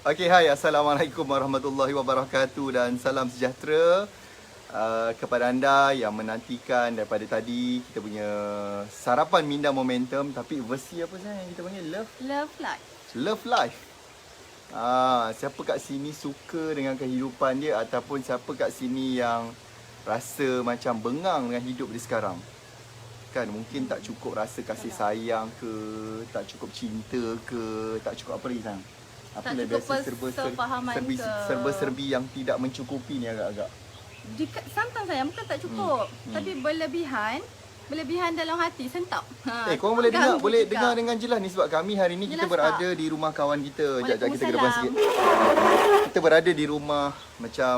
Okey, hai. Assalamualaikum warahmatullahi wabarakatuh dan salam sejahtera kepada anda yang menantikan daripada tadi kita punya sarapan minda momentum, tapi versi apa saya yang kita panggil Love life. love life. Siapa kat sini suka dengan kehidupan dia ataupun siapa kat sini yang rasa macam bengang dengan hidup dia sekarang? Kan mungkin tak cukup rasa kasih sayang ke, tak cukup cinta ke, tak cukup apa lagi sayang? Apa Tak lah cukup biasa persefahaman ke. serba-serbi yang tidak mencukupi ni agak-agak. Sometimes sayang bukan tak cukup, tapi berlebihan dalam hati sentap. Korang boleh dengar, ganggu boleh juga. dengar dengan jelas ni sebab kami hari ni kita Jelas berada tak? di rumah kawan kita. Sekejap kita ke depan sikit. Waalaikumsalam. Kita berada di rumah macam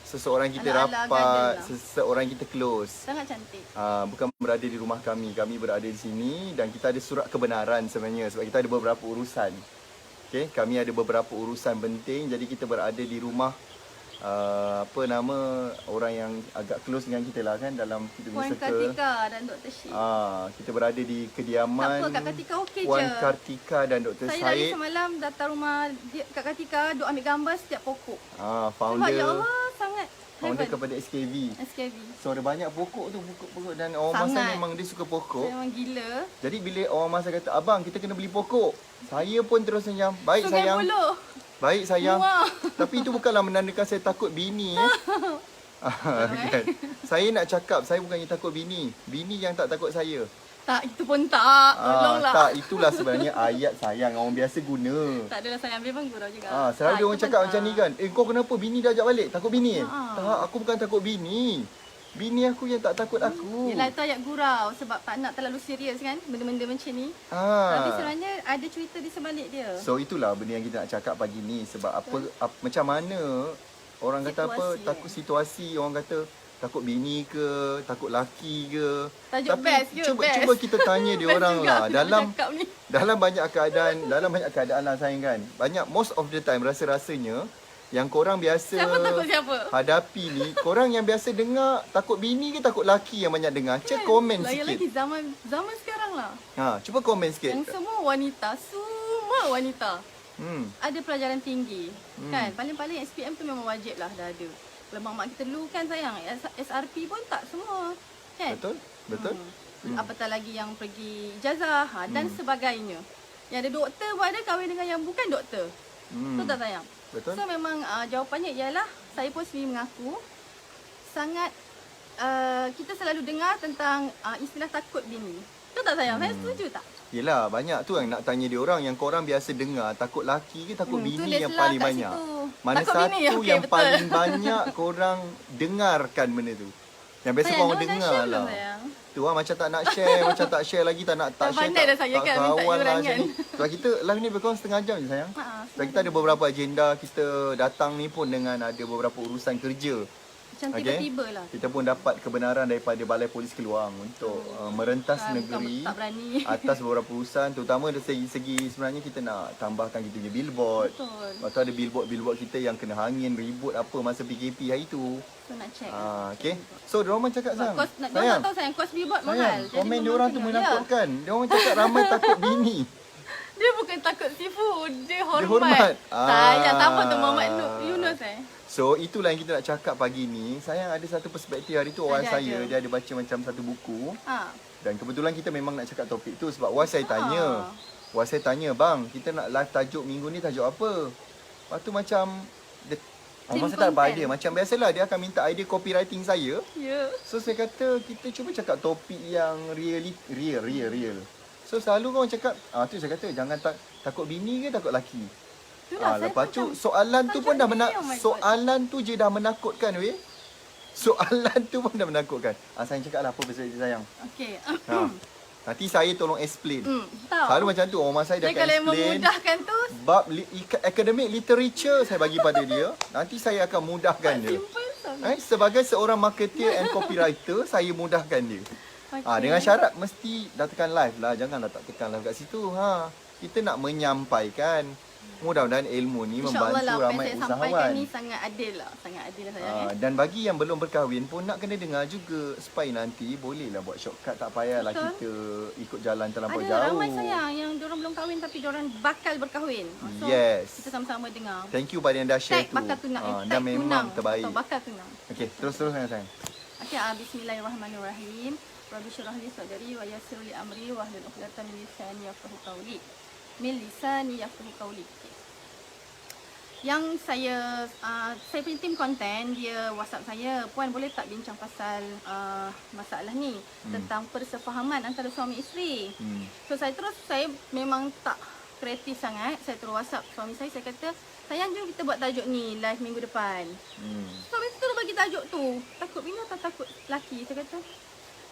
seseorang kita Ala-ala rapat, garden lah. seseorang kita close. Sangat cantik. Bukan berada di rumah kami. Kami berada di sini dan kita ada surat kebenaran sebenarnya sebab kita ada beberapa urusan. Okay, kami ada beberapa urusan penting, jadi kita berada di rumah orang yang agak close dengan kita lah kan dalam kita punya Puan circle. Kartika dan Dr. Syed. Kita berada di kediaman Tak apa, Kak Kartika okey Puan je. Kartika dan Dr. Saya tadi Syed. semalam datang rumah Kak Kartika, duk ambil gambar setiap pokok. Sebab ya Founder Allah, sangat heaven. kepada SKV. SKV. So ada banyak pokok tu, pokok-pokok dan orang masa Sangat. memang dia suka pokok. Saya memang gila. Jadi bila orang masa kata, "Abang, kita kena beli pokok." Saya pun terus macam, "Baik Sungai sayang." Buloh. Baik sayang. Muak. Tapi itu bukanlah menandakan saya takut bini kan? Saya nak cakap saya bukannya takut bini. Bini yang tak takut saya. Tak, itu pun tak. Tolonglah. Tak, itulah sebenarnya ayat sayang orang biasa guna. Tak adalah saya ambil pun gurau juga. Selalu dia itu orang pun cakap tak. macam ni kan. Kau kenapa bini dah ajak balik? Takut bini? Ha. Tak, aku bukan takut bini. Bini aku yang tak takut aku. Yelah, itu ayat gurau sebab tak nak terlalu serius kan benda-benda macam ni. Ah. Tapi sebenarnya ada cerita di sebalik dia. So itulah benda yang kita nak cakap pagi ni. Sebab macam mana orang kata apa, Situasi, takut situasi, orang kata takut bini ke, takut laki ke. Tajuk Tapi best ke? cuba, Best. cuba kita tanya dia Best orang juga lah. aku nak bercakap ni. Dalam banyak keadaan lah sayang kan. Most of the time rasa-rasanya yang korang biasa Siapa takut siapa? hadapi ni, korang yang biasa dengar takut bini ke takut laki yang banyak dengar. Cek komen sikit. Lagi-lagi zaman sekarang lah. Cuba komen sikit. Yang semua wanita, ada pelajaran tinggi. Kan? Paling-paling SPM tu memang wajib lah dah ada. Kalau mak-mak kita dulu kan sayang, SRP pun tak semua. Kan? Betul? Apatah lagi yang pergi ijazah dan sebagainya. Yang ada doktor pun ada kahwin dengan yang bukan doktor. Betul tak sayang? Betul. So memang jawapannya ialah saya pun sendiri mengaku sangat kita selalu dengar tentang istilah takut bini. Betul tak sayang? Saya setuju tak? Yelah, banyak tu yang nak tanya dia orang yang korang biasa dengar takut laki ke takut bini yang tulislah paling kat banyak. situ. Mana Takut satu bini, okey, yang betul. paling banyak korang dengarkan benda tu? Yang biasa Sayang, korang dah dengar share lah. belum, sayang? Tu lah macam tak nak share, macam tak share lagi, tak Tak share, pandai dah saya kan minta kawan lah iuran macam kan. ni. Sebab kita live ni berkurang setengah jam je sayang. Ha, Sebab kita ada beberapa agenda, kita datang ni pun dengan ada beberapa urusan kerja. Macam Okey. tiba-tiba lah. Kita pun dapat kebenaran daripada Balai Polis Keluang untuk merentas Bukan negeri tak berani. atas beberapa urusan, terutama dari segi sebenarnya kita nak tambahkan kita punya billboard. Betul. Lepas tu ada billboard kita yang kena angin, ribut apa masa PKP hari tu. So nak check. Okey. So diorang cakap Sebab sayang. kos, nak tahu sayang, kos billboard mahal. Sayang, Jadi komen memang diorang tu tengok. menakutkan. Diorang cakap ramai takut bini. Dia bukan takut seafood, dia hormat. hormat. Sayang, tak apa tu Muhammad Yunus So itulah yang kita nak cakap pagi ni. Sayang ada satu perspektif hari tu orang Ada. saya, dia ada baca macam satu buku. Ha. Dan kebetulan kita memang nak cakap topik tu sebab was saya tanya. Was saya tanya, "Bang, kita nak live tajuk minggu ni tajuk apa?" Lepas tu macam Team masa tak ada content. idea. Macam biasalah dia akan minta idea copywriting saya. Ya. So saya kata kita cuba cakap topik yang real. So selalu orang cakap, tu saya kata jangan takut bini ke takut laki. Itulah, saya Lepas tu macam soalan tu pun dah tajuk ni, oh my God. soalan tu je dah menakutkan weh. Soalan tu pun dah menakutkan. Sayang cakap lah apa perspektif sayang. Okey. Nanti saya tolong explain. Tahu. Selalu macam tu orang saya dah Dia kalau yang explain. memudahkan tu Bab academic literature saya bagi pada dia. Nanti saya akan mudahkan dia. simple sangat. Sebagai seorang marketer and copywriter, saya mudahkan dia. Okey. Dengan syarat mesti dah tekan live lah. Janganlah tak tekan live kat situ. Kita nak menyampaikan. Mudah-mudahan ilmu ni InsyaAllah membantu lah apa yang ramai saya sampaikan usahawan. ni sangat adil lah sayang. Dan bagi yang belum berkahwin pun nak kena dengar juga supaya nanti bolehlah buat shortcut, tak payahlah Betul. kita ikut jalan terlampau Ada jauh. ramai sayang yang diorang belum kahwin tapi diorang bakal berkahwin. So, Yes. kita sama-sama dengar. Thank you pada yang dah share Tag tu. bakal tunang, Dan tag memang tunang terbaik. atau bakal tunang. Okey, terus sayang. Okey, bismillahirrahmanirrahim. Rabbi syrah li sadri wa yassir li amri wa hlul 'uqdatam min lisani yafqahu qawli. Okey. Yang saya punya tim konten, dia WhatsApp saya, "Puan boleh tak bincang pasal masalah ni tentang persefahaman antara suami isteri?" So saya memang tak kreatif sangat. Saya terus WhatsApp suami saya kata, "Sayang, jom kita buat tajuk ni live minggu depan." Suami saya terus bagi tajuk tu. Takut bini atau takut laki? Saya kata,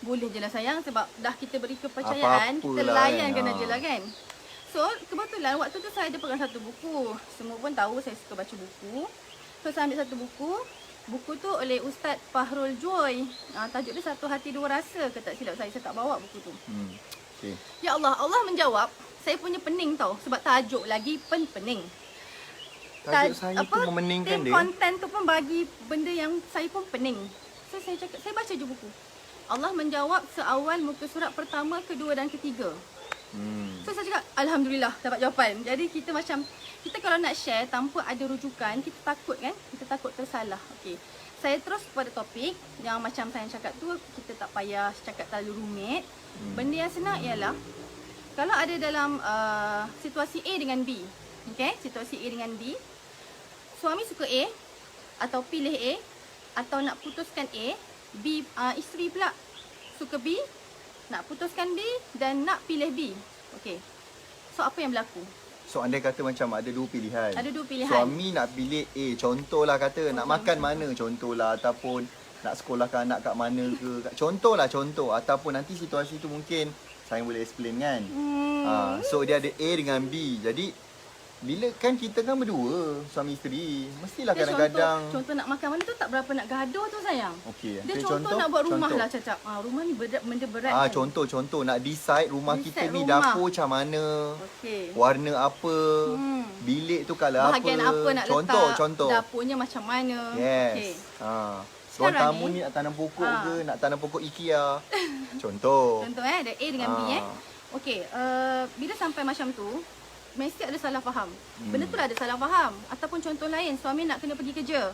"Boleh je lah sayang, sebab dah kita beri kepercayaan, kita Apa-apalah layankan kan. aje lah kan." So, kebetulan waktu tu saya ada pegang satu buku. Semua pun tahu saya suka baca buku. So, saya ambil satu buku. Buku tu oleh Ustaz Fahrul Joy. Tajuk dia Satu Hati Dua Rasa ke tak silap saya. Saya tak bawa buku tu. Okey. Ya Allah, Allah menjawab. Saya punya pening tau. Sebab tajuk lagi pening. Tajuk saya tu memeningkan tim dia. konten tu pun bagi benda yang saya pun pening. So, saya cakap, saya baca je buku. Allah menjawab seawal muka surat pertama, kedua dan ketiga. So saya cakap Alhamdulillah dapat jawapan. Jadi kita kalau nak share tanpa ada rujukan, kita takut kan? Kita takut tersalah. Okey. Saya terus pada topik yang macam saya cakap tu, kita tak payah cakap terlalu rumit. Benda yang senang ialah kalau ada dalam situasi A dengan B. Okey, situasi A dengan B. Suami suka A atau pilih A atau nak putuskan A, B isteri pula suka B, nak putuskan B dan nak pilih B. Okey. So apa yang berlaku? So andai kata macam ada dua pilihan. Ada dua pilihan. Suami nak pilih A, contohlah kata nak makan mana, contohlah, ataupun nak sekolahkan anak kat mana ke. Contoh ataupun nanti situasi tu mungkin saya boleh explain kan. So dia ada A dengan B. Jadi bila kan kita kan berdua suami isteri, mestilah Dia kadang-kadang contoh nak makan mana tu tak berapa nak gaduh tu sayang. Okey. Dia Okay, contoh nak buat rumah lah cacap. Rumah ni benda berat kan. Contoh nak decide rumah kita Decide ni rumah. dapur macam mana. Okey. Warna apa, bilik tu colour Bahagian apa nak contoh. letak, dapurnya macam mana. Yes. Okey. Ruang Sekarang tamu ni nak tanam pokok ke, Ah. nak tanam pokok IKEA. Contoh. Contoh ada A dengan B Okey, bila sampai macam tu, mesti ada salah faham. Benda tu dah ada salah faham. Ataupun contoh lain, suami nak kena pergi kerja.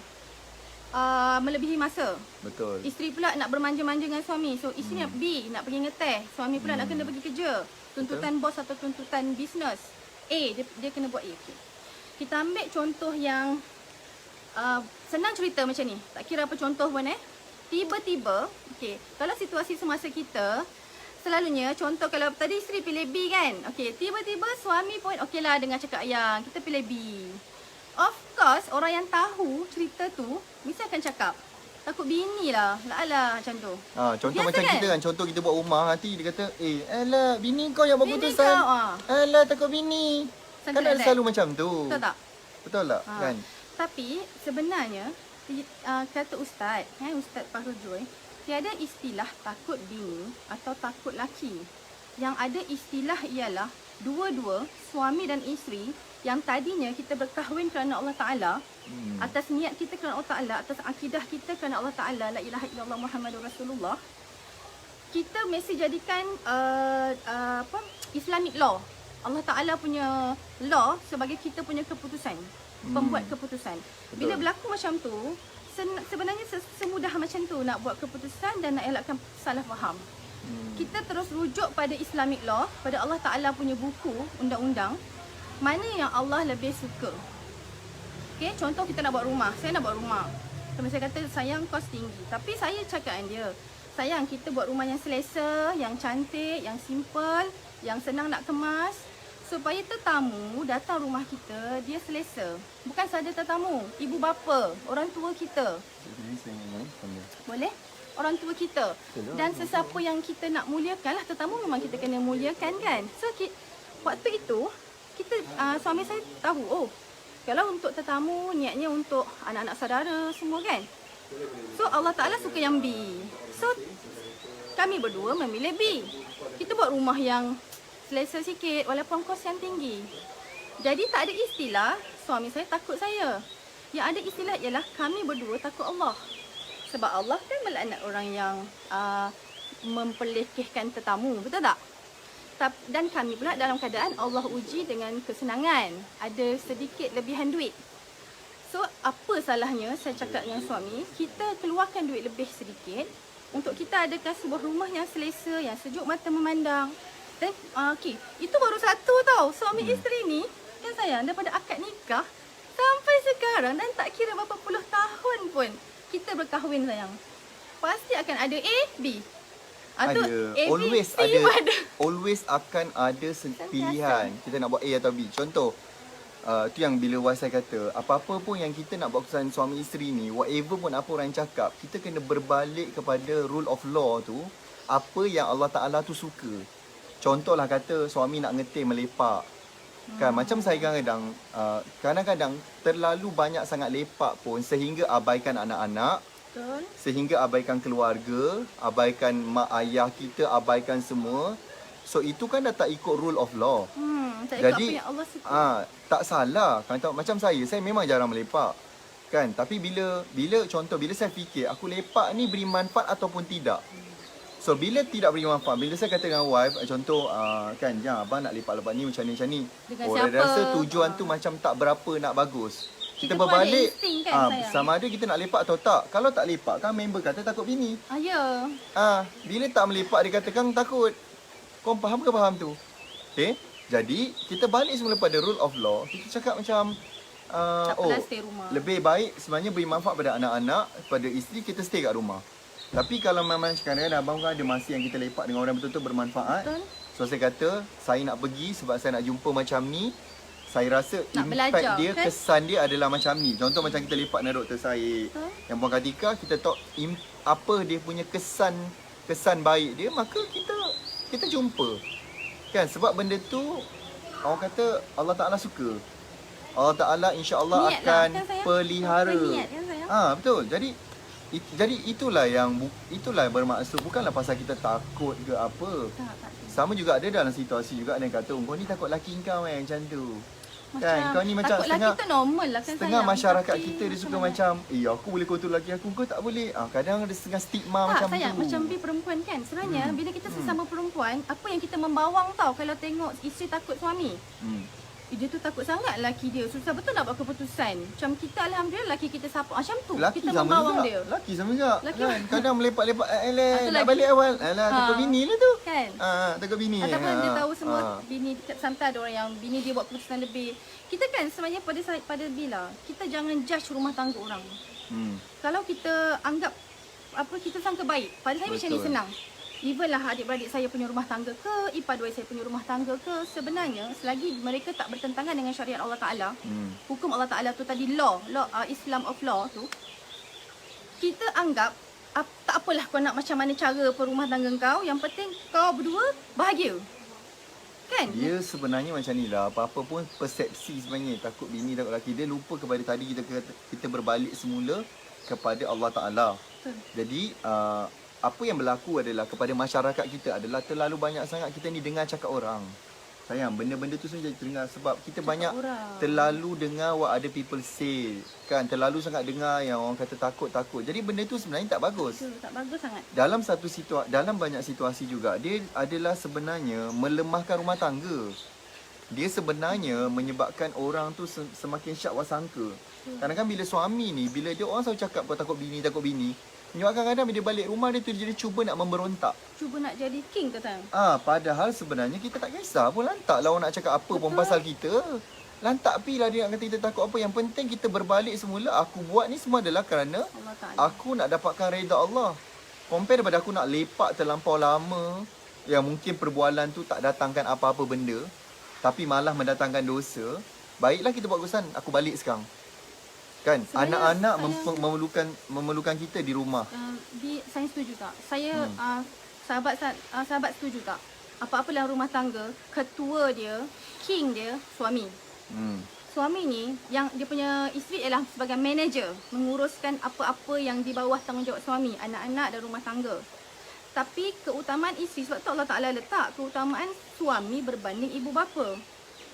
Melebihi masa. Betul. Isteri pula nak bermanja-manja dengan suami. So isteri nak B, nak pergi ngeteh. Suami pula nak kena pergi kerja. Tuntutan bos atau tuntutan bisnes. A, dia kena buat A. Okay. Kita ambil contoh yang senang cerita macam ni. Tak kira apa contoh pun Tiba-tiba, okey, kalau situasi semasa kita, selalunya contoh kalau tadi isteri pilih B kan. Okey, tiba-tiba suami pun okeylah dengar cakap ayang, kita pilih B. Of course, orang yang tahu cerita tu mesti akan cakap, takut bini lah. Alah macam tu. Contoh Biasa macam kan? kita kan, contoh kita buat rumah nanti dia kata, alah bini kau yang buat Bini keputusan. kau, Alah takut bini. Something Kan like ada that. selalu macam tu. Betul tak? Betul tak? Kan? Tapi sebenarnya kata Ustaz, Ustaz Fahrul Joy, tiada istilah takut bini atau takut laki. Yang ada istilah ialah dua-dua suami dan isteri yang tadinya kita berkahwin kerana Allah Ta'ala, atas niat kita kerana Allah Ta'ala, atas akidah kita kerana Allah Ta'ala, la ilaha illallah Muhammadur Rasulullah, kita mesti jadikan Islamic law. Allah Ta'ala punya law sebagai kita punya keputusan, pembuat keputusan. Bila berlaku macam tu, sebenarnya semudah macam tu nak buat keputusan dan nak elakkan salah faham. Kita terus rujuk pada Islamic law, pada Allah Ta'ala punya buku, undang-undang, mana yang Allah lebih suka. Okay, contoh kita nak buat rumah. Saya nak buat rumah. Teman saya kata, sayang kos tinggi. Tapi saya cakap dengan dia, sayang kita buat rumah yang selesa, yang cantik, yang simple, yang senang nak kemas. Supaya tetamu datang rumah kita, dia selesa. Bukan saja tetamu, ibu bapa, orang tua kita. Boleh? Orang tua kita. Dan sesiapa yang kita nak muliakan lah, tetamu memang kita kena muliakan kan. So waktu itu kita suami saya tahu, kalau untuk tetamu niatnya untuk anak-anak saudara semua kan. So Allah Ta'ala suka yang B. So kami berdua memilih B. Kita buat rumah yang selesa sikit walaupun kos yang tinggi. Jadi tak ada istilah suami saya takut saya. Yang ada istilah ialah kami berdua takut Allah. Sebab Allah kan melaknat orang yang memperlekehkan tetamu, betul tak? Dan kami pula dalam keadaan Allah uji dengan kesenangan. Ada sedikit lebihan duit. So, apa salahnya saya cakap dengan suami, kita keluarkan duit lebih sedikit untuk kita adakan sebuah rumah yang selesa, yang sejuk mata memandang. Dan okey, itu baru satu tau. Suami isteri ni, kan sayang, daripada akad nikah sampai sekarang dan tak kira berapa puluh tahun pun kita berkahwin sayang. Pasti akan ada A, B. Atau Ada. A, B, Always C ada. pun ada. Always akan ada pilihan. Kita nak buat A atau B. Contoh, tu yang bila wife saya kata, apa-apa pun yang kita nak buat keputusan suami isteri ni, whatever pun apa orang cakap, kita kena berbalik kepada rule of law tu, apa yang Allah Ta'ala tu suka. Contohlah kata suami nak ngetir melepak. Kan macam saya kadang-kadang terlalu banyak sangat lepak pun sehingga abaikan anak-anak, Betul. sehingga abaikan keluarga, abaikan mak ayah kita, abaikan semua. So itu kan dah tak ikut rule of law. Tak ikut Jadi apa yang Allah suka. tak salah. Kalau macam saya memang jarang melepak. Kan? Tapi bila saya fikir aku lepak ni beri manfaat ataupun tidak. So bila tidak beri manfaat, bila saya kata dengan wife, contoh kan, ya abang nak lepak-lepak ni macam ni. Dengan Orang siapa? rasa tujuan tu macam tak berapa nak bagus. Kita pun ada berbalik, insting kan, sayang? sama ada kita nak lepak atau tak. Kalau tak lepak kan member kata takut bini. Ya. Bila tak melepak dia katakan takut. Kau faham ke faham tu? Okay. Jadi kita balik semula pada rule of law. Kita cakap macam Tak apalah stay rumah. lebih baik sebenarnya beri manfaat pada anak-anak, pada isteri, kita stay kat rumah. Tapi kalau memang kadang-kadang abang kan ada masa yang kita lepak dengan orang betul-betul bermanfaat. Betul. So saya kata saya nak pergi sebab saya nak jumpa macam ni. Saya rasa Nak impact belajar, dia, kan? kesan dia adalah macam ni. Contoh macam kita lepak dengan Dr. Syed, Betul. yang Puan Katika, kita tahu apa dia punya kesan baik dia, maka kita jumpa. Kan sebab benda tu orang kata Allah Ta'ala suka. Allah Ta'ala insya-Allah Niat lah, akan kan, sayang? pelihara. Berniat, kan, sayang? Betul. Jadi itulah bermaksud, bukanlah pasal kita takut ke apa. Tak. Sama juga ada dalam situasi juga ada yang kata, kau ni takut laki kau macam tu. Kan, kau ni macam takut lelaki tu normal lah kan setengah sayang. masyarakat Tapi kita dia suka mana? macam, aku boleh kontrol laki aku, kau tak boleh. Kadang ada setengah stigma Tak macam sayang, tu. macam B perempuan kan. Sebenarnya bila kita sesama perempuan, apa yang kita membawang tau kalau tengok isteri takut suami. Dia tu takut sangat laki dia. Susah betul nak buat keputusan. Macam kita alhamdulillah laki kita support. Macam tu Laki kita sama membawang juga. dia. Laki sama juga. Laki- Kan? Kadang melepak-lepak, tu nak laki. balik awal. Takut bini lah tu. Kan? Takut bini. Ataupun dia tahu semua bini, sometimes ada orang yang bini dia buat keputusan lebih. Kita kan sebenarnya pada bila kita jangan judge rumah tangga orang. Kalau kita anggap kita sangka baik, pada saya macam ni Betul. senang. Even lah adik-beradik saya punya rumah tangga ke, ipar-dua saya punya rumah tangga ke, sebenarnya selagi mereka tak bertentangan dengan syariat Allah Ta'ala, hukum Allah Ta'ala tu tadi, law Islam of law tu, kita anggap tak apalah kau nak macam mana cara perumah tangga kau, yang penting kau berdua bahagia. Kan? Dia sebenarnya macam ni lah. Apa-apa pun persepsi sebenarnya. Takut bini, takut lelaki. Dia lupa kepada tadi kita berbalik semula kepada Allah Ta'ala. Betul. Jadi apa yang berlaku adalah kepada masyarakat kita adalah terlalu banyak sangat kita ni dengar cakap orang. Sayang, benda-benda tu saja terdengar sebab kita banyak orang. terlalu dengar what other people say. Kan, terlalu sangat dengar yang orang kata takut-takut. Jadi benda tu sebenarnya tak bagus. Betul, tak bagus sangat. Dalam banyak situasi juga, dia adalah sebenarnya melemahkan rumah tangga. Dia sebenarnya menyebabkan orang tu semakin syak wasangka. Kadang-kadang bila suami ni, bila dia orang selalu cakap kau takut bini, menyebabkan kadang bila dia balik rumah dia tu dia cuba nak memberontak. Cuba nak jadi king ke sayang? Padahal sebenarnya kita tak kisah pun, lantaklah orang nak cakap apa pun pasal kita. Lantak pilah dia nak kata kita takut apa. Yang penting kita berbalik semula. Aku buat ni semua adalah kerana Allah Ta'ala. aku nak dapatkan redha Allah. Compare daripada aku nak lepak terlampau lama, yang mungkin perbualan tu tak datangkan apa-apa benda, tapi malah mendatangkan dosa. Baiklah kita buat keputusan, aku balik sekarang. Kan, Sebenarnya anak-anak saya- memerlukan kita di rumah. Saya setuju tak? Saya sahabat setuju tak? Apa-apa dalam rumah tangga, ketua dia, king dia, suami. Suami ni yang dia punya isteri ialah sebagai manager, menguruskan apa-apa yang di bawah tanggungjawab suami, anak-anak dan rumah tangga. Tapi keutamaan isteri, sebab tu Allah Ta'ala letak keutamaan suami berbanding ibu bapa.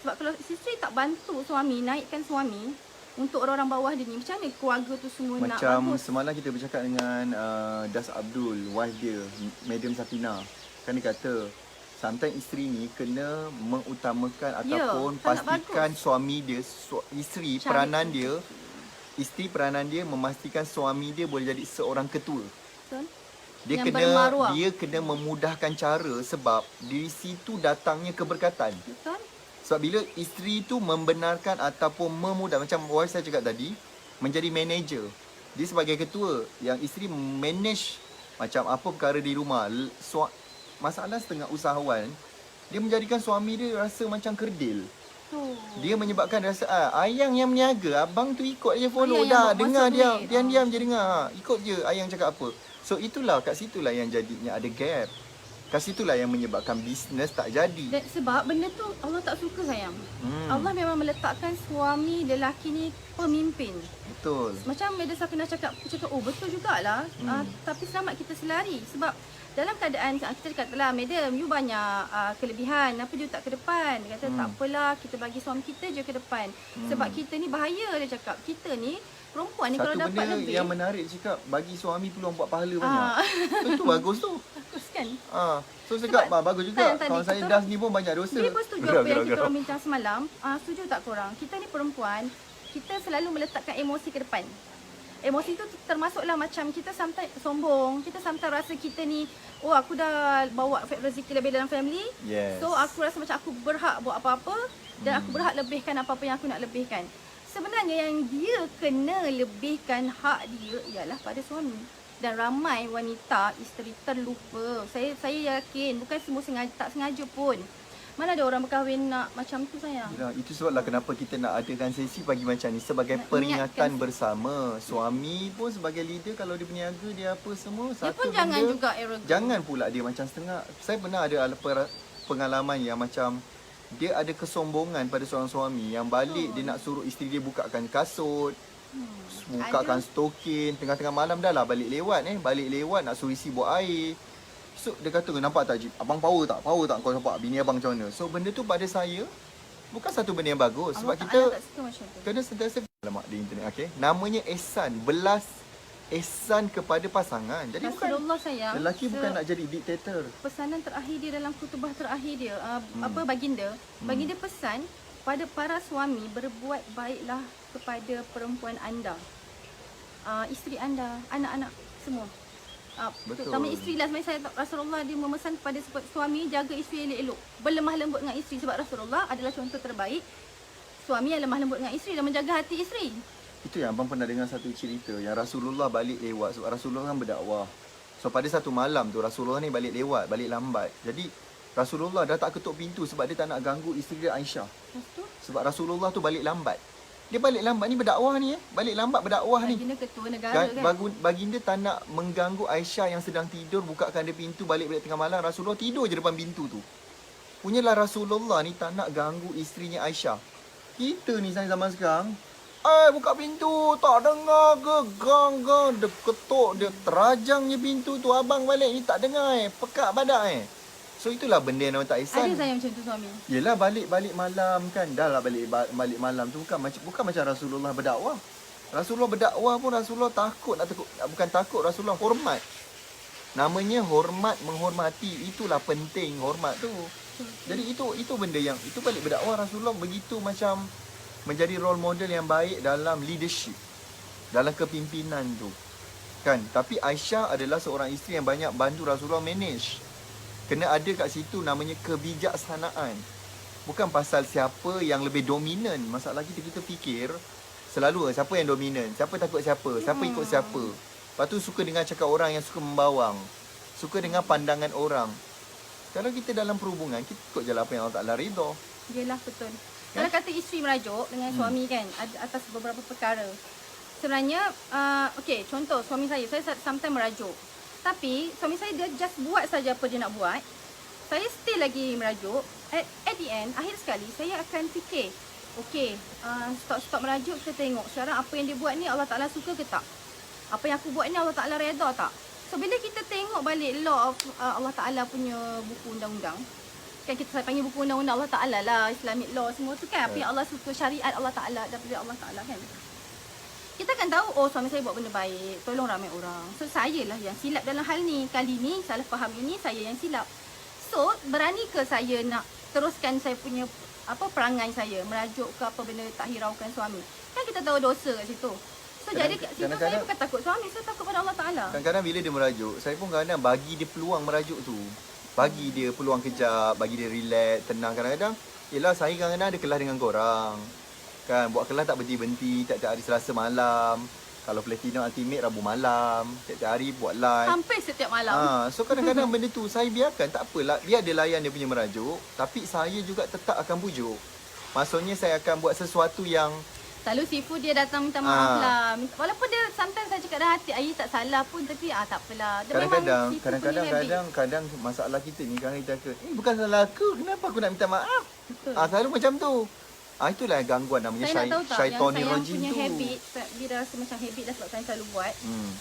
Sebab kalau isteri tak bantu suami, naikkan suami untuk orang-orang bawah dia ni, macam mana keluarga tu semua nak Macam bagus? semalam kita bercakap dengan Das Abdul, wife dia, Madam Safina. Kan dia kata, sometimes isteri ni kena mengutamakan ataupun sangat pastikan bagus. suami dia, isteri Cari peranan tu. dia, isteri peranan dia memastikan suami dia boleh jadi seorang ketua. Betul? Dia Yang kena bermaruah. dia kena memudahkan cara sebab dari situ datangnya keberkatan. Betul? Sebab bila isteri tu membenarkan ataupun memudah, macam wife saya cakap tadi, menjadi manager. Dia sebagai ketua, yang isteri manage macam apa perkara di rumah. Masalah setengah usahawan, dia menjadikan suami dia rasa macam kerdil. Dia menyebabkan rasa ayang yang meniaga, abang tu ikut je, follow Ayang yang dah, buat dengar masuk dia, duit. diam-diam je dengar. Ikut je ayang cakap apa. So itulah, kat situlah yang jadinya ada gap. Kat situlah yang menyebabkan bisnes tak jadi. Dan sebab benda tu Allah tak suka sayang. Allah memang meletakkan suami lelaki ni pemimpin. Betul. Macam Madam Safina cakap, aku cakap, oh betul jugalah. Tapi selamat kita selari. Sebab dalam keadaan, kita katalah, Madam, you banyak kelebihan, kenapa you tak ke depan? Dia kata, tak apalah, kita bagi suami kita je ke depan. Sebab kita ni bahaya, dia cakap. Kita ni, perempuan ni Satu kalau dapat benda lebih. yang menarik dia cakap, bagi suami peluang buat pahala banyak. Itu bagus tu. Bagus kan? So cakap, bagus juga. tadi Kawan saya kita- Das ni pun banyak dosa. Dia pun setuju apa yang kita orang bincang semalam. Setuju tak korang? Kita ni perempuan, kita selalu meletakkan emosi ke depan. Emosi tu termasuklah macam kita sometimes sombong, kita sometimes rasa kita ni, oh aku dah bawa rezeki lebih dalam family. Yes. So aku rasa macam aku berhak buat apa-apa dan aku berhak lebihkan apa-apa yang aku nak lebihkan. Sebenarnya yang dia kena lebihkan hak dia ialah pada suami. Dan ramai wanita, isteri terlupa. Saya yakin bukan semua tak sengaja pun. Mana ada orang berkahwin nak macam tu sayang. Ya, itu sebablah kenapa kita nak adakan sesi pagi macam ni sebagai Nak peringatan ingatkan. bersama. Suami pun sebagai leader, kalau dia berniaga, dia apa semua, Dia satu pun jangan benda, juga arrogant. jangan pula dia macam setengah. Saya pernah ada pengalaman yang macam dia ada kesombongan pada seorang suami yang balik dia nak suruh isteri dia bukakan kasut, bukakan stokin, tengah-tengah malam dah lah balik lewat nak suruh isi buat air. So dia kata, nampak tak Jip, abang power tak kau nampak bini abang macam mana. So benda tu pada saya bukan satu benda yang bagus. Sebab Allah kita tak suka macam tu. kena sentiasa alamak di internet, okey. Namanya ihsan, belas ihsan kepada pasangan. Jadi Rasulullah bukan sayang, lelaki bukan nak jadi diktator. pesanan terakhir dia dalam khutbah terakhir dia, baginda pesan pada para suami, berbuat baiklah kepada perempuan anda, isteri anda, anak-anak semua. Betul. Terutama isteri lah. Sebenarnya Rasulullah dia memesan kepada suami, jaga isteri elok-elok, berlemah lembut dengan isteri. Sebab Rasulullah adalah contoh terbaik suami yang lemah lembut dengan isteri dan menjaga hati isteri. Itu yang abang pernah dengar satu cerita yang Rasulullah balik lewat sebab Rasulullah kan berdakwah. So pada satu malam tu Rasulullah ni balik lambat. Jadi Rasulullah dah tak ketuk pintu sebab dia tak nak ganggu isteri dia Aisyah. Lepas tu Sebab Rasulullah tu balik lambat. Dia balik lambat ni berdakwah ni balik lambat berdakwah ni. baginda ketua negara kan. Baginda tak nak mengganggu Aisyah yang sedang tidur, bukakan dia pintu balik tengah malam. Rasulullah tidur je depan pintu tu. Punyalah Rasulullah ni tak nak ganggu isterinya Aisyah. Kita ni zaman sekarang, buka pintu, tak dengar ke, gang, dia ketuk, dia terajang je pintu tu, abang balik ni tak dengar pekat badak So itulah benda yang orang tak ihsan. Ada saya macam tu suami. Yelah balik malam kan. Dah lah balik malam tu bukan macam Rasulullah berdakwah. Rasulullah berdakwah pun Rasulullah bukan takut, Rasulullah hormat. Namanya hormat, menghormati. Itulah penting hormat tu. Jadi itu benda yang itu balik berdakwah Rasulullah begitu macam menjadi role model yang baik dalam leadership, dalam kepimpinan tu. Kan? Tapi Aisyah adalah seorang isteri yang banyak bantu Rasulullah manage. Kena ada kat situ namanya kebijaksanaan. Bukan pasal siapa yang lebih dominan. Masalah kita fikir selalu siapa yang dominan, siapa takut siapa, siapa ikut siapa. Lepas tu suka dengar cakap orang yang suka membawang, suka dengar pandangan orang. Kalau kita dalam perhubungan, kita ikut je lah apa yang Allah Ta'ala redha. Yelah, betul. Kalau kata isteri merajuk dengan suami kan atas beberapa perkara. Sebenarnya okey, contoh suami saya sometimes merajuk. Tapi suami saya dia just buat saja apa dia nak buat. Saya still lagi merajuk. At the end, akhir sekali saya akan fikir, okey, stop merajuk, kita tengok sekarang apa yang dia buat ni Allah Ta'ala suka ke tak? Apa yang aku buat ni Allah Ta'ala redha tak? So bila kita tengok balik law of Allah Ta'ala punya buku undang-undang, kan kita saya panggil buku undang-undang Allah Ta'ala lah, Islamic law semua tu kan, apa yang Allah suka, syariat Allah Ta'ala daripada Allah Ta'ala kan. Kita akan tahu, oh suami saya buat benda baik, tolong ramai orang. So saya lah yang silap dalam hal ni. Kali ni salah faham ini saya yang silap. So berani ke saya nak teruskan saya punya perangai saya, merajuk ke apa benda tak hiraukan suami. Kan kita tahu dosa kat situ. So jadi kat situ saya bukan takut suami, saya takut pada Allah Ta'ala. Kadang-kadang bila dia merajuk, saya pun kadang-kadang bagi dia peluang merajuk tu. Bagi dia peluang kejap, bagi dia relax, tenang. Kadang-kadang, yelah saya kadang-kadang ada kelas dengan korang. Kan, buat kelas tak berhenti-berhenti, tiap-tiap hari Selasa malam. Kalau Platinum Ultimate Rabu malam, tiap-tiap hari buat live. Hampir setiap malam. So kadang-kadang benda tu saya biarkan, tak apalah. Biar dia layan dia punya merajuk, tapi saya juga tetap akan pujuk. Maksudnya saya akan buat sesuatu yang Selalu Sifu dia datang minta maaf lah. Walaupun dia sometimes saya cakap dah hati Ayi tak salah pun, tapi tak apalah. Dia kadang-kadang masalah kita ni kadang kita kata, bukan salah aku, kenapa aku nak minta maaf? Betul. Selalu macam tu. Itulah gangguan namanya Saya nak tahu tak, yang syaitanir saya rajim punya tu. habit, dia dah rasa macam habit dah sebab saya selalu buat.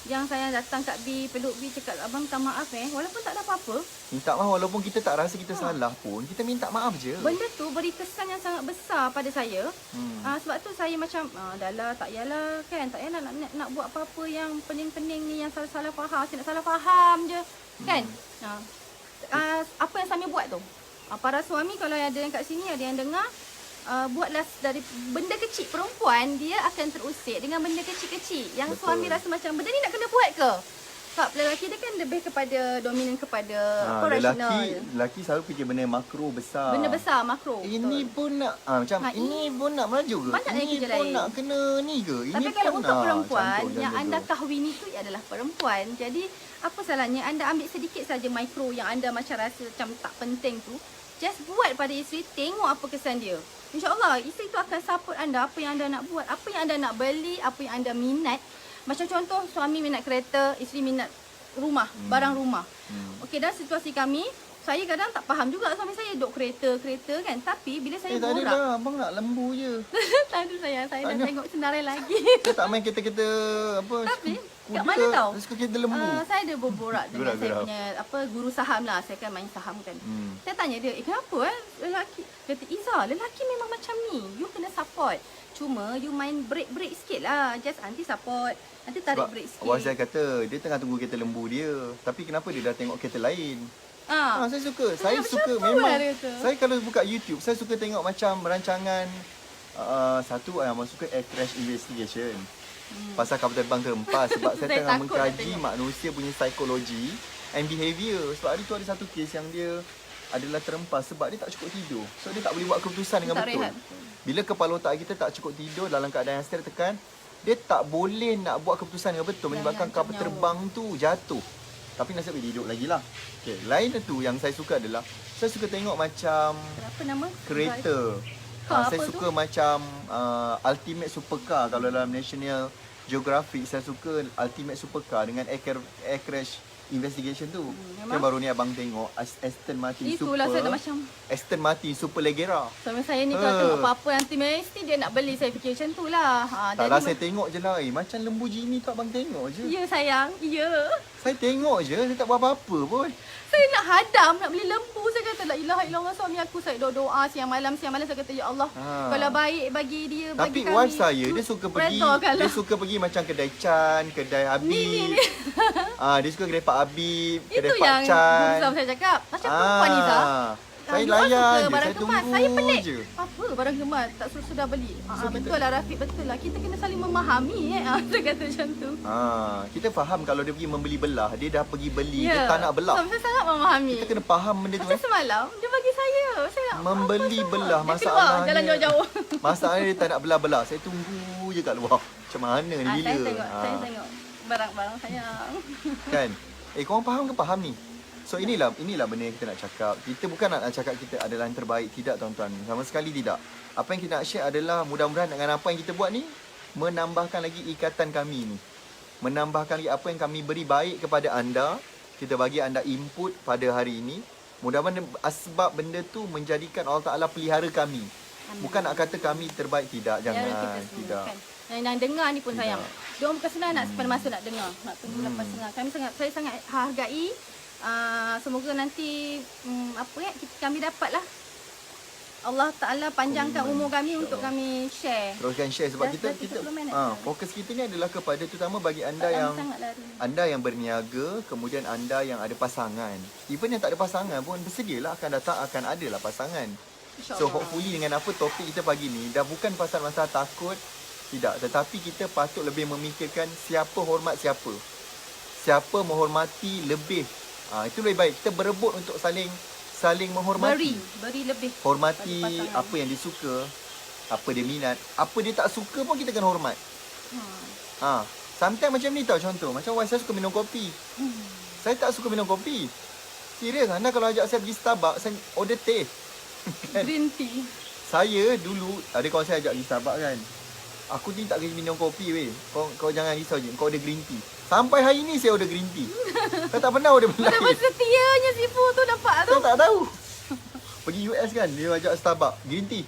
Yang saya datang kat B, peluk B, cakap abang minta maaf walaupun tak ada apa-apa. Minta maaf walaupun kita tak rasa kita salah pun, kita minta maaf je. Benda tu beri kesan yang sangat besar pada saya. Sebab tu saya macam, dah lah, tak yalah kan, tak yalah nak buat apa-apa yang pening-pening ni, yang salah faham. Saya nak salah faham je kan. Apa yang Samir buat tu, para suami kalau ada yang kat sini, ada yang dengar, buatlah dari benda kecil. Perempuan dia akan terusik dengan benda kecil-kecil yang Betul. suami rasa macam benda ni nak kena buat ke. Sebab lelaki dia kan lebih kepada dominan kepada rasional. Lelaki selalu fikir benda makro besar. Benda besar makro. Ini betul. pun nak macam ini pun nak merajuk ke? Banyak lagi Ini kerja pun lain. nak kena ni ke? Ini Tapi kalau pun untuk perempuan cantik, yang jaga. anda kahwini tu adalah perempuan. Jadi apa salahnya anda ambil sedikit saja mikro yang anda macam rasa macam tak penting tu. Just buat pada isteri, tengok apa kesan dia. InsyaAllah isteri tu akan support anda, apa yang anda nak buat, apa yang anda nak beli, apa yang anda minat. Macam contoh suami minat kereta, isteri minat rumah, barang rumah. Okey, dalam situasi kami, saya kadang tak faham juga suami saya duk kereta kan. Tapi bila saya tak ada borak, lah, abang nak lembu je. tak ada saya dah tengok senarai lagi. Saya tak main kereta-kereta apa. Tapi kuda, kat mana tahu? Saya suka kereta lembu. Saya ada berborak dengan saya Gerak-gerak. punya guru saham lah. Saya kan main saham kan. Saya tanya dia, kenapa lelaki? Kata Iza, lelaki memang macam ni. You kena support. Cuma you main break sikit lah. Just nanti support. Nanti tarik break sikit. Awak saya kata dia tengah tunggu kereta lembu dia. Tapi kenapa dia dah tengok kereta lain? Saya suka. Saya suka macam tu memang. lah dia tu. Saya kalau buka YouTube, saya suka tengok macam rancangan satu yang suka air crash investigation. Pasal kapal terbang terhempas sebab saya Saya tengah takut nak mengkaji tengok. manusia punya psikologi and behaviour. Sebab hari tu ada satu kes yang dia adalah terhempas sebab dia tak cukup tidur. So dia tak boleh buat keputusan dengan Tak betul. rehat. Bila kepala otak kita tak cukup tidur dalam keadaan yang stres tekan, dia tak boleh nak buat keputusan dengan betul menyebabkan kapal nyawa. terbang tu jatuh. Tapi nasib dia hidup lagi lah. Okay. Lain tu yang saya suka adalah saya suka tengok macam Apa nama? kereta. Saya apa suka macam Ultimate Supercar. Kalau dalam National Geographic, saya suka Ultimate Supercar dengan air crash investigation tu. Kan memang. baru ni abang tengok Aston Martin Itulah saya dah macam Aston Martin Super Leggera. suami saya ni kalau tengok apa-apa nanti mesti dia nak beli. Saya fikir macam tu lah. Taklah saya tengok je lah. Macam Lamborghini tu abang tengok je. Ya sayang, ya. Saya tengok je, saya tak buat apa-apa pun. Saya nak hadam, nak beli lembu. Saya kata, la ilaha illallah, suami aku. Saya doa siang malam. Saya kata, ya Allah, kalau baik bagi dia, bagi Tapi kami. wife saya, dia suka pergi, Redhakanlah. dia suka pergi macam kedai Chan, kedai Habib. Ni. Dia suka kedai Pak Habib, Itu kedai Pak yang Chan. berusaha saya cakap. Macam perempuan ni, Zah. Saya You all layan suka je, barang saya kemas. tunggu Saya pelik. je. Apa barang kemas? Tak sudah beli. So, Betul lah Rafiq, betul lah. Kita kena saling memahami. Saya kata macam tu. Kita faham kalau dia pergi membeli belah, dia dah pergi beli, Ya. dia tak nak belah. Saya sangat memahami. Kita kena faham benda tu. Macam semalam, dia bagi saya. Saya nak Membeli apa belah, semua. Dia keluar, masalahnya. jalan jauh-jauh. Masalahnya dia tak nak belah-belah. Saya tunggu je kat luar. Macam mana ni bila? Saya tengok barang-barang sayang. Kan? Korang faham ke faham ni? So inilah benda yang kita nak cakap. Kita bukan nak cakap kita adalah yang terbaik. Tidak tuan-tuan. Sama sekali tidak. Apa yang kita nak share adalah mudah-mudahan dengan apa yang kita buat ni menambahkan lagi ikatan kami ni. Menambahkan lagi apa yang kami beri baik kepada anda. Kita bagi anda input pada hari ini. Mudah-mudahan asbab benda tu menjadikan Allah Ta'ala pelihara kami. Amin. Bukan nak kata kami terbaik. Tidak. Biar Jangan. kita semua, Tidak. kan? Yang dengar ni pun Tidak. sayang. Diorang bukan senang nak pada masa nak dengar. Nak tunggu lepas dengar. Saya sangat hargai Semoga nanti kami dapatlah Allah Ta'ala panjangkan umur kami untuk kami share. Teruskan share sebab Dah kita 30 minit. fokus kita ni adalah kepada terutama bagi anda Tak yang lama sangat lari. anda yang berniaga, kemudian anda yang ada pasangan. Even yang tak ada pasangan pun bersedialah akan datang akan adalah pasangan. So InsyaAllah. hopefully dengan apa topik kita pagi ni dah bukan pasal masalah takut, tidak, tetapi kita patut lebih memikirkan siapa hormat siapa. Siapa menghormati lebih. Itu lebih baik kita berebut untuk saling menghormati. Beri lebih. Hormati pada pasangan. apa yang dia suka, apa dia minat, apa dia tak suka pun kita kena hormat. Sometimes macam ni tau, contoh macam wife saya suka minum kopi. Saya tak suka minum kopi. Serius, anda kalau ajak saya pergi Starbucks, saya order teh. Green tea. Saya dulu ada kawan saya ajak pergi Starbucks kan. Aku ni tak kerja minum kopi weh. Kau jangan risau je, kau order green tea. Sampai hari ni saya order green tea. Saya tak pernah order benda Betapa lain. setianya Sifu tu nampak tu. Saya tak tahu. Pergi US kan, dia ajak Starbucks, green tea.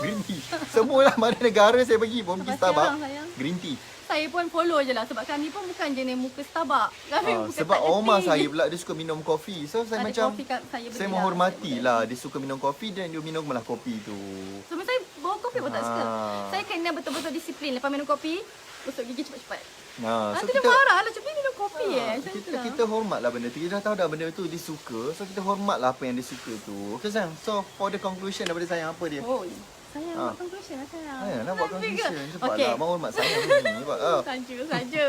Green tea. Semualah mana negara saya pergi pun pergi Sampai Starbucks, sekarang, sayang. green tea. Saya pun follow je lah sebab kami pun bukan jenis muka Starbucks. Kami bukan Sebab tak ada Omar tea. saya pula dia suka minum kopi. So saya Ada macam kopi kat saya beli saya lah. menghormati lah dia suka minum kopi dan dia minum malah kopi tu. So saya bawa kopi pun tak suka. Ah. Saya kena betul-betul disiplin. Lepas minum kopi, gosok gigi cepat-cepat. So Nanti dia marah lah, cepat minum kopi Macam tu lah. kita hormatlah benda tu. Kita dah tahu dah benda tu dia suka. So kita hormatlah apa yang dia suka tu. Okay sayang. So for the conclusion daripada sayang apa dia? Oh, saya buat conclusion lah sayang. Nak buat Nanti ke? conclusion. Cepatlah. Okey. Abang hormat sayang ni. Saja.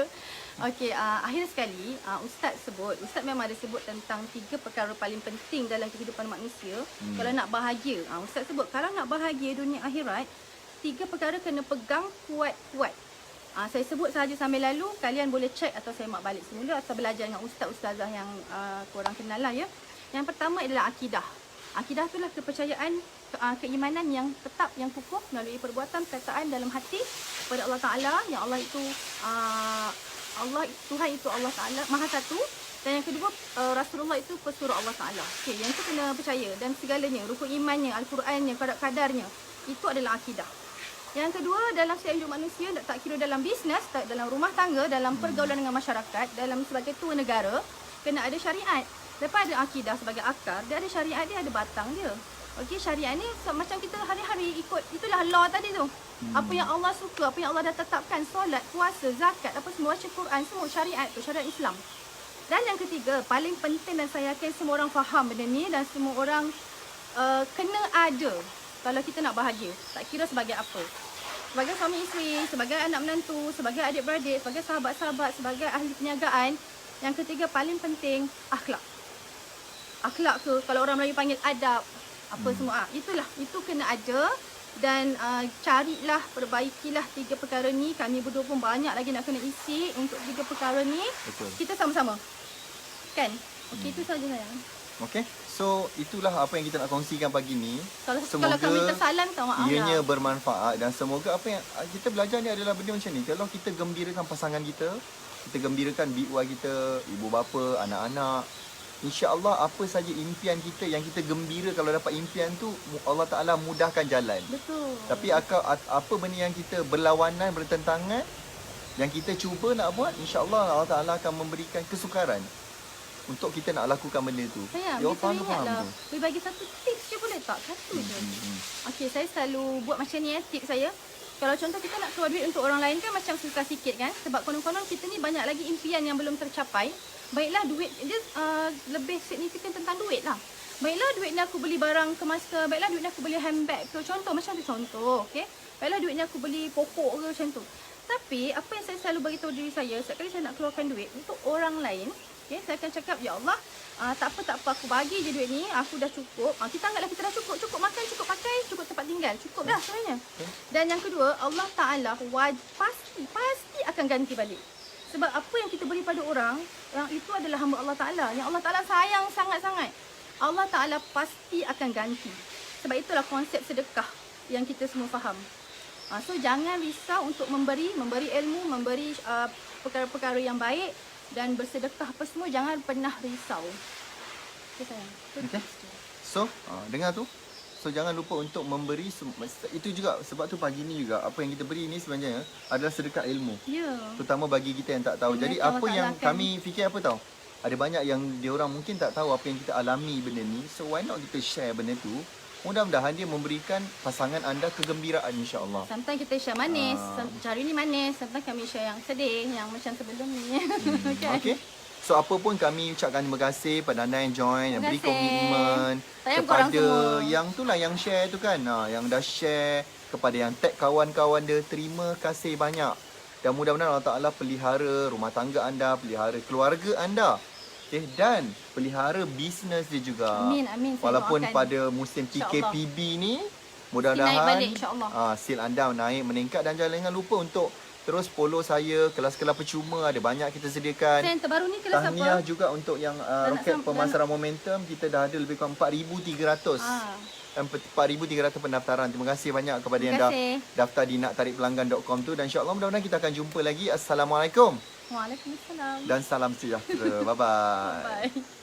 Okey, akhir sekali Ustaz memang ada sebut tentang 3 perkara paling penting dalam kehidupan manusia. Kalau nak bahagia, Ustaz sebut kalau nak bahagia dunia akhirat, 3 perkara kena pegang kuat-kuat. Saya sebut sahaja sambil lalu, kalian boleh check atau saya mak balik semula atau belajar dengan ustaz-ustazah yang korang kenal lah ya. Yang pertama adalah akidah. Akidah itulah kepercayaan, keimanan yang tetap, yang kukuh melalui perbuatan, perkataan dalam hati kepada Allah Ta'ala. Yang Allah itu Tuhan itu Allah Ta'ala Maha Satu. Dan yang kedua, Rasulullah itu pesuruh Allah Ta'ala. Okay, yang itu kena percaya. Dan segalanya, rukun imannya, Al-Qurannya, kadar-kadarnya, itu adalah akidah. Yang kedua, dalam setiap hidup manusia, tak kira dalam bisnes, dalam rumah tangga, dalam pergaulan dengan masyarakat, dalam sebagai tua negara, kena ada syariat. Lepas ada akidah sebagai akar, dia ada syariat, dia ada batang dia. Okey, syariat ni macam kita hari-hari ikut, itulah law tadi tu. Apa yang Allah suka, apa yang Allah dah tetapkan, solat, puasa, zakat, apa semua, baca Quran, semua syariat tu, syariat Islam. Dan yang ketiga, paling penting dan saya yakin semua orang faham benda ni dan semua orang kena ada kalau kita nak bahagia, tak kira sebagai apa. Sebagai suami isteri, sebagai anak menantu, sebagai adik-beradik, sebagai sahabat-sahabat, sebagai ahli perniagaan. Yang ketiga paling penting, akhlak. Akhlak tu, kalau orang Melayu panggil adab, apa semua. Itu kena ada. Dan carilah, perbaikilah 3 perkara ni. Kami berdua pun banyak lagi nak kena isi untuk 3 perkara ni. Betul. Kita sama-sama. Kan? Okey, itu saja sayang. Okay, so itulah apa yang kita nak kongsikan pagi ni. Kalau kami tersalah, minta maaf ianya lah. bermanfaat dan semoga apa yang kita belajar ni adalah benda macam ni. Kalau kita gembirakan pasangan kita gembirakan BUI kita, ibu bapa, anak-anak, insya-Allah apa saja impian kita yang kita gembira kalau dapat impian tu Allah Taala mudahkan jalan. Betul. Tapi apa benda yang kita berlawanan, bertentangan, yang kita cuba nak buat, insya-Allah Allah Taala akan memberikan kesukaran untuk kita nak lakukan benda tu. Sayang, Ya, kita faham ingatlah. tu. Boleh bagi satu tips je boleh tak? Satu je. Okey, saya selalu buat macam ni tips saya. Kalau contoh kita nak keluar duit untuk orang lain kan macam susah sikit kan. Sebab konon-konon kita ni banyak lagi impian yang belum tercapai. Baiklah duit, dia lebih signifikan tentang duit lah. Baiklah duit ni aku beli barang kemas ke, baiklah duit ni aku beli handbag ke. Contoh macam tu contoh, okey. Baiklah duit ni aku beli pokok ke macam tu. Tapi apa yang saya selalu beritahu diri saya, setiap kali saya nak keluarkan duit untuk orang lain, okay, saya akan cakap, ya Allah, tak apa, aku bagi je duit ni, aku dah cukup. Kita anggaplah kita dah cukup makan, cukup pakai, cukup tempat tinggal. Cukup dah sebenarnya. Dan yang kedua, Allah Ta'ala pasti akan ganti balik. Sebab apa yang kita beri pada orang, yang itu adalah hamba Allah Ta'ala. Yang Allah Ta'ala sayang sangat-sangat. Allah Ta'ala pasti akan ganti. Sebab itulah konsep sedekah yang kita semua faham. So jangan risau untuk memberi ilmu, memberi perkara-perkara yang baik dan bersedekah apa semua, jangan pernah risau. Okay, sayang. Okay. So, dengar tu. So jangan lupa untuk memberi itu juga, sebab tu pagi ni juga apa yang kita beri ni sebenarnya adalah sedekah ilmu. Ya. Terutama bagi kita yang tak tahu. Jadi Allah apa Ta'ala yang akan kami fikir apa tahu? ada banyak yang diorang mungkin tak tahu apa yang kita alami benda ni. So why not kita share benda tu. Mudah-mudahan dia memberikan pasangan anda kegembiraan, insya-Allah. Sometimes kita share manis, hari ni manis, sometimes kami share yang sedih, yang macam sebelum ni. Kan? Okay. So apa pun kami ucapkan terima kasih pada anda yang join, yang beri Terima kasih. komitmen Sayang korang kepada semua. yang itulah yang share tu kan. Yang dah share, kepada yang tag kawan-kawan dia, terima kasih banyak. Dan mudah-mudahan Allah Ta'ala pelihara rumah tangga anda, pelihara keluarga anda. Okay, dan pelihara bisnes dia juga. Amin, amin. Saya Walaupun doakan. pada musim InsyaAllah. PKPB ni, Naik mudah-mudahan balik, insyaAllah. sil anda naik, meningkat. Dan jangan lupa untuk terus follow saya, kelas-kelas percuma ada banyak kita sediakan. Trend terbaru ni kelas Tahniah apa? juga untuk yang roket pemasaran momentum. Kita dah ada lebih kurang 4,300. 4,300 pendaftaran. Terima kasih banyak kepada yang dah daftar di naktarikpelanggan.com tu. Dan insyaAllah mudah-mudahan kita akan jumpa lagi. Assalamualaikum. Waalaikumsalam. Dan salam sejahtera. Bye-bye. Bye.